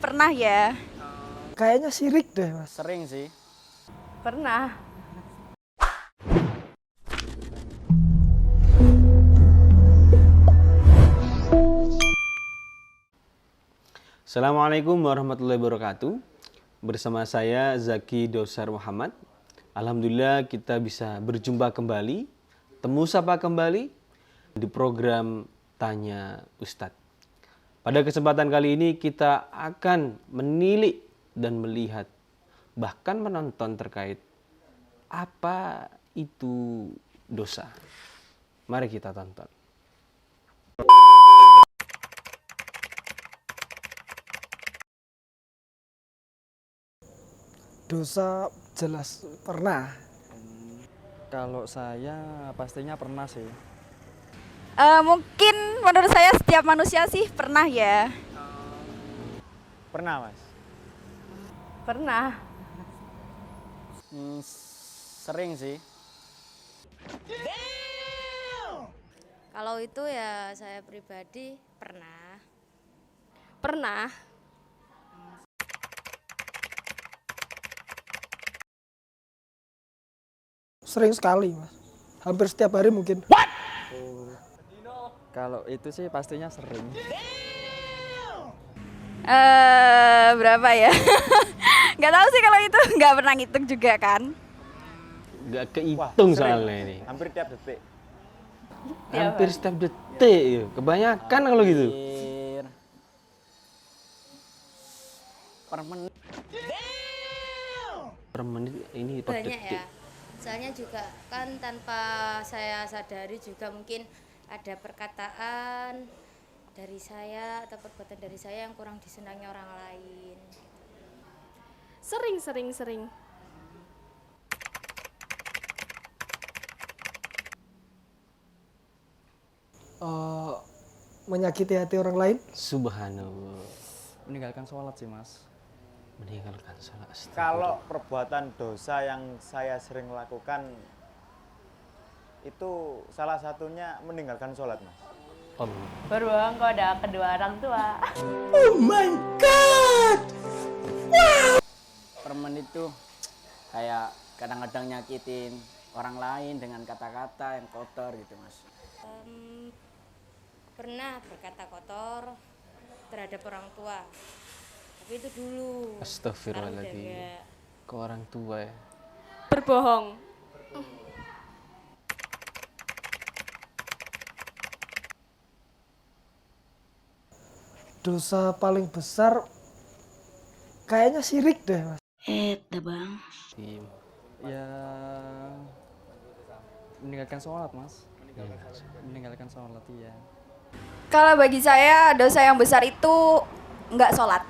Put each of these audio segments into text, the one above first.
pernah ya. Kayaknya sirik deh, Mas. Sering sih. Pernah. Assalamualaikum warahmatullahi wabarakatuh. Bersama saya Zaki Dosar Muhammad. Alhamdulillah kita bisa berjumpa kembali, temu sapa kembali di program Tanya Ustadz. Pada kesempatan kali ini kita akan menilik dan melihat, bahkan menonton terkait apa itu dosa. Mari kita tonton. Dosa jelas pernah. Kalau saya pastinya pernah sih. Mungkin menurut saya setiap manusia sih pernah ya. Pernah, Mas? Pernah. Sering sih. Kalau itu ya saya pribadi pernah. Pernah. Sering sekali, Mas. Hampir setiap hari mungkin. Kalau itu sih pastinya sering. Berapa ya? Nggak tahu sih kalau itu, nggak pernah ngitung juga kan. Gak kehitung soalnya ini. Hampir tiap detik. Hampir setiap detik ya. Kebanyakan kalau gitu. Per menit. Per menit ini per Banyak detik. ya. Soalnya juga kan tanpa saya sadari juga mungkin ada perkataan dari saya atau perbuatan dari saya yang kurang disenangi orang lain. Sering. Menyakiti hati orang lain. Subhanallah. Meninggalkan sholat sih, Mas. Meninggalkan salat. Kalau perbuatan dosa yang saya sering lakukan itu salah satunya meninggalkan sholat, Mas. Allah. Berbohong kepada kedua orang tua. Per menit tuh kayak kadang-kadang nyakitin orang lain dengan kata-kata yang kotor gitu, Mas. Pernah berkata kotor terhadap orang tua. Tapi itu dulu. Astagfirullahaladzim. Sekarang udah enggak. Ke orang tua ya. Berbohong. Dosa paling besar kayaknya sirik deh, Mas. Bang. Iya. Ya meninggalkan sholat, Mas. Meninggalkan sholat, iya. Kalau bagi saya dosa yang besar itu nggak sholat.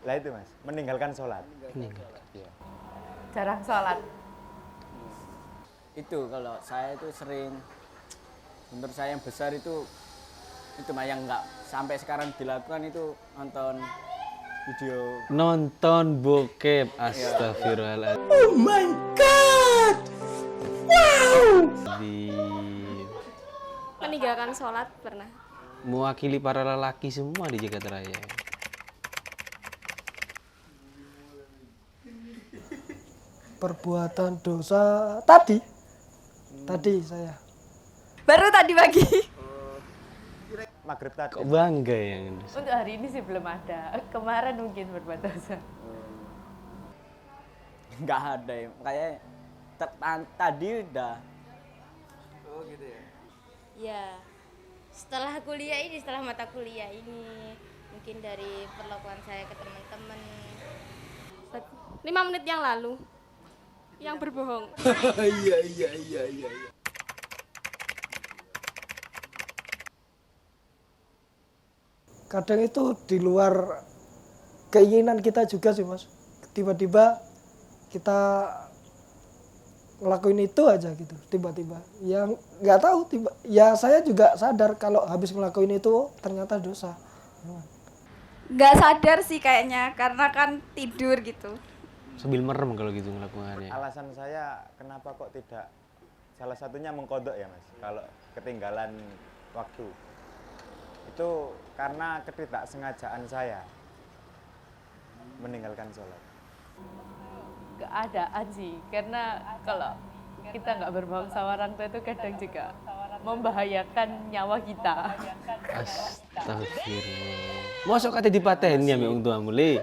Lah itu, Mas, meninggalkan sholat. Meninggalkan. Jarang sholat. Itu kalau saya itu sering, menurut saya yang besar itu mah yang nggak sampai sekarang dilakukan itu nonton video. Nonton bokep. Astagfirullahaladzim. Oh my God! Wow! Meninggalkan sholat pernah. Mewakili para lelaki semua di Jagat Raya. Perbuatan dosa tadi saya. Baru tadi pagi. Maghrib tadi. Kok bangga ya? Untuk hari ini sih belum ada. Kemarin mungkin berbuat dosa. Nggak ada ya, kayak tadi udah. Oh gitu ya. Ya, setelah kuliah ini, setelah mata kuliah ini, mungkin dari perlakuan saya ke teman-teman. 5 menit yang lalu. Yang berbohong. Kadang itu di luar keinginan kita juga sih, Mas. Tiba-tiba kita ngelakuin itu aja gitu, tiba-tiba. Yang nggak tahu, ya saya juga sadar kalau habis ngelakuin itu ternyata dosa. Nggak sadar sih kayaknya, karena kan tidur gitu. Sambil merem kalau gitu ngelakukannya. Alasan saya kenapa kok tidak, salah satunya mengkodok ya, Mas, kalau ketinggalan waktu. Itu karena ketidaksengajaan saya. meninggalkan sholat? Keadaan sih, karena kalau kita nggak berbau sama orang tua itu kadang juga membahayakan nyawa kita. Astagfirullah. Mosok kate dipateni ya wong tuamu le.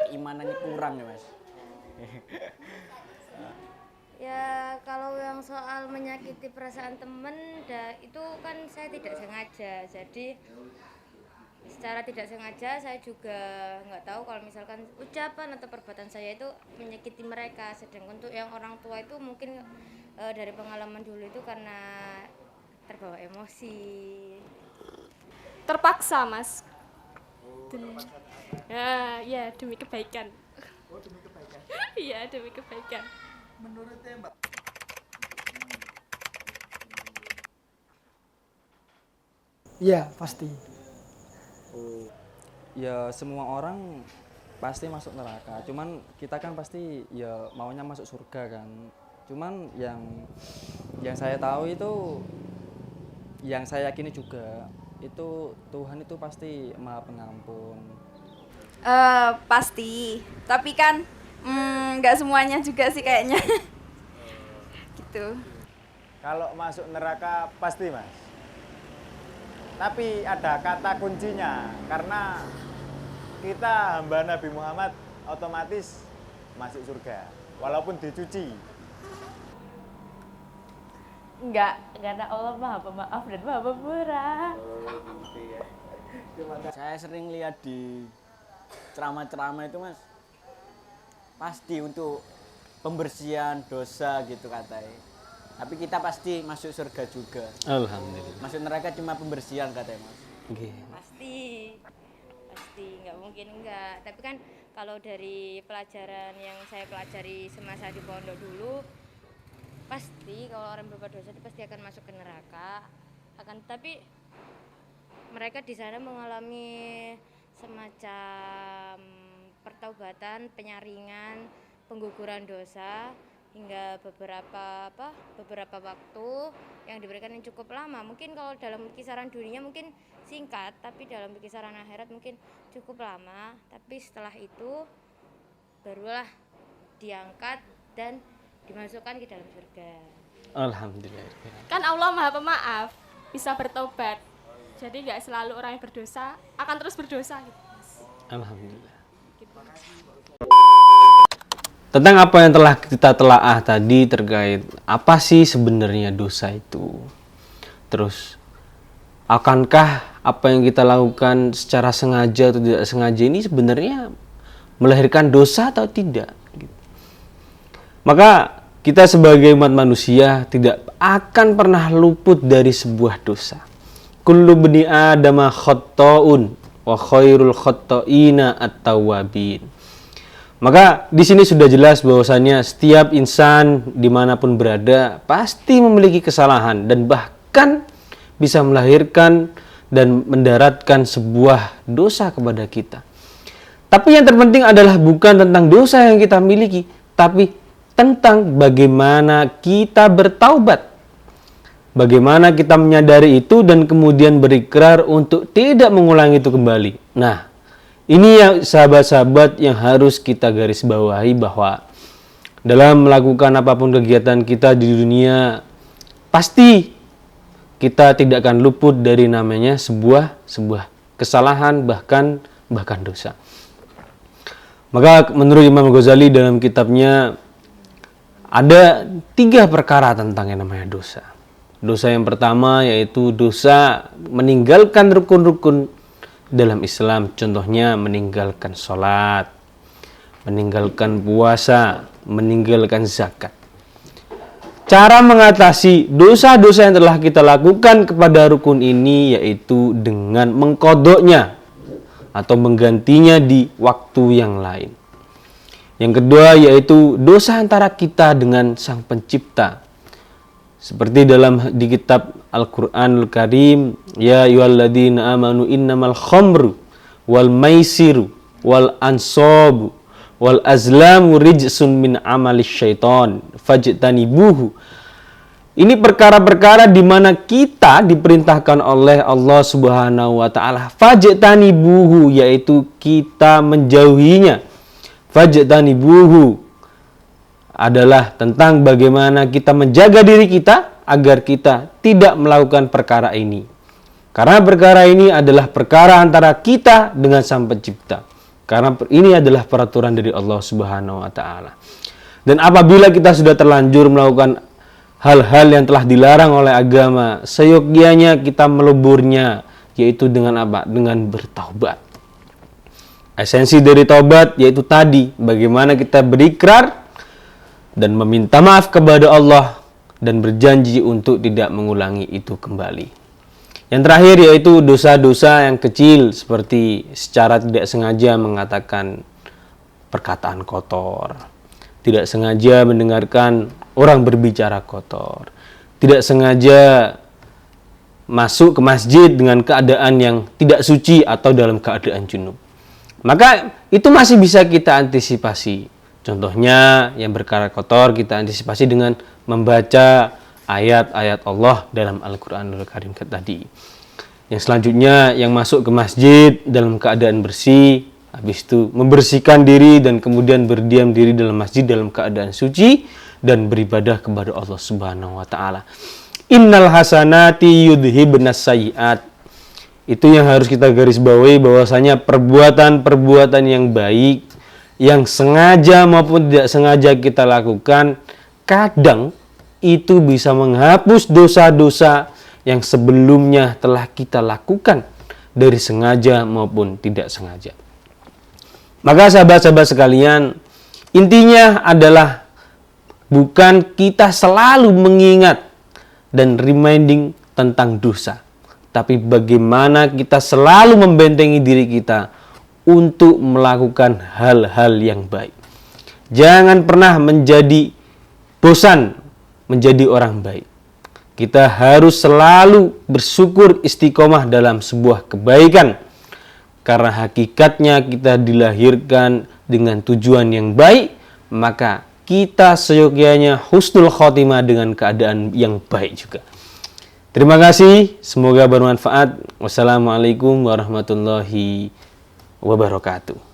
Keimanannya kurang ya Mas. Ya kalau yang soal menyakiti perasaan temen, itu kan saya tidak sengaja. Jadi secara tidak sengaja saya juga nggak tahu kalau misalkan ucapan atau perbuatan saya itu menyakiti mereka. Sedangkan untuk yang orang tua itu mungkin dari pengalaman dulu itu karena terbawa emosi. Terpaksa, Mas. Ya, demi kebaikan. Oh, demi kebaikan. Iya, demi kebaikan. Menurutnya Mbak? Iya, pasti. Ya semua orang pasti masuk neraka, cuman kita kan pasti ya maunya masuk surga kan. Cuman yang saya tahu itu, yang saya yakini juga itu Tuhan itu pasti Maha Pengampun. Pasti. Tapi kan nggak semuanya juga sih kayaknya. Gitu. Kalau masuk neraka pasti Mas. Tapi ada kata kuncinya, karena kita hamba Nabi Muhammad otomatis masuk surga, walaupun dicuci. Enggak, karena Allah Maha Pemaaf dan Maha Pemurah. Saya sering lihat di ceramah-ceramah itu Mas, pasti untuk pembersihan dosa gitu katanya. Tapi kita pasti masuk surga juga. Alhamdulillah. Masuk neraka cuma pembersihan katanya Mas. Nggih. Pasti nggak mungkin enggak. Tapi kan kalau dari pelajaran yang saya pelajari semasa di pondok dulu, pasti kalau orang berbuat dosa itu pasti akan masuk ke neraka. Tapi mereka di sana mengalami semacam pertaubatan, penyaringan, pengguguran dosa hingga beberapa waktu yang diberikan yang cukup lama. Mungkin kalau dalam kisaran dunia mungkin singkat, tapi dalam kisaran akhirat mungkin cukup lama. Tapi setelah itu barulah diangkat dan dimasukkan ke dalam surga. Alhamdulillah. Kan Allah Maha Pemaaf, bisa bertobat. Jadi nggak selalu orang yang berdosa akan terus berdosa gitu, Mas. Alhamdulillah. Tentang apa yang telah kita telaah tadi terkait apa sih sebenarnya dosa itu. Terus, akankah apa yang kita lakukan secara sengaja atau tidak sengaja ini sebenarnya melahirkan dosa atau tidak? Maka kita sebagai umat manusia tidak akan pernah luput dari sebuah dosa. Kullu bani adama khatta'un wa khairul khatta'ina at-tawwabin. Maka di sini sudah jelas bahwasanya setiap insan dimanapun berada pasti memiliki kesalahan dan bahkan bisa melahirkan dan mendaratkan sebuah dosa kepada kita. Tapi yang terpenting adalah bukan tentang dosa yang kita miliki, tapi tentang bagaimana kita bertaubat. Bagaimana kita menyadari itu dan kemudian berikrar untuk tidak mengulangi itu kembali. Nah, ini yang sahabat-sahabat yang harus kita garis bawahi, bahwa dalam melakukan apapun kegiatan kita di dunia, pasti kita tidak akan luput dari namanya sebuah kesalahan, bahkan dosa. Maka menurut Imam Ghazali dalam kitabnya ada 3 perkara tentang yang namanya dosa. Dosa yang pertama yaitu dosa meninggalkan rukun-rukun dalam Islam, contohnya meninggalkan sholat, meninggalkan puasa, meninggalkan zakat. Cara mengatasi dosa-dosa yang telah kita lakukan kepada rukun ini yaitu dengan mengkodoknya atau menggantinya di waktu yang lain. Yang kedua yaitu dosa antara kita dengan Sang Pencipta. Seperti di kitab Al-Qur'anul Karim, ya ayyuhalladzina amanu innamal khamru wal maisiru wal ansabu wal azlamu rijsun min amalis syaiton fajtanibuhu Ini perkara-perkara di mana kita diperintahkan oleh Allah Subhanahu wa taala fajtanibuhu, yaitu kita menjauhinya. Fajtanibuhu adalah tentang bagaimana kita menjaga diri kita agar kita tidak melakukan perkara ini. Karena perkara ini adalah perkara antara kita dengan Sang Pencipta. Karena ini adalah peraturan dari Allah Subhanahu wa taala. Dan apabila kita sudah terlanjur melakukan hal-hal yang telah dilarang oleh agama, seyogyanya kita meleburnya, yaitu dengan apa? Dengan bertaubat. Esensi dari taubat yaitu tadi, bagaimana kita berikrar dan meminta maaf kepada Allah dan berjanji untuk tidak mengulangi itu kembali. Yang terakhir yaitu dosa-dosa yang kecil, seperti secara tidak sengaja mengatakan perkataan kotor, tidak sengaja mendengarkan orang berbicara kotor, tidak sengaja masuk ke masjid dengan keadaan yang tidak suci atau dalam keadaan junub. Maka itu masih bisa kita antisipasi. Contohnya yang berkara kotor kita antisipasi dengan membaca ayat-ayat Allah dalam Al-Quranul Karim tadi. Yang selanjutnya yang masuk ke masjid dalam keadaan bersih, habis itu membersihkan diri dan kemudian berdiam diri dalam masjid dalam keadaan suci dan beribadah kepada Allah Subhanahu wa taala. Innal hasanati yudhibnas sayyiat. Itu yang harus kita garis bawahi, bahwasanya perbuatan-perbuatan yang baik yang sengaja maupun tidak sengaja kita lakukan kadang itu bisa menghapus dosa-dosa yang sebelumnya telah kita lakukan dari sengaja maupun tidak sengaja. Maka sahabat-sahabat sekalian, intinya adalah bukan kita selalu mengingat dan reminding tentang dosa, tapi bagaimana kita selalu membentengi diri kita untuk melakukan hal-hal yang baik. Jangan pernah menjadi bosan menjadi orang baik. Kita harus selalu bersyukur istiqomah dalam sebuah kebaikan. Karena hakikatnya kita dilahirkan dengan tujuan yang baik, maka kita seyogyanya husnul khotimah dengan keadaan yang baik juga. Terima kasih, semoga bermanfaat. Wassalamualaikum warahmatullahi wabarakatuh.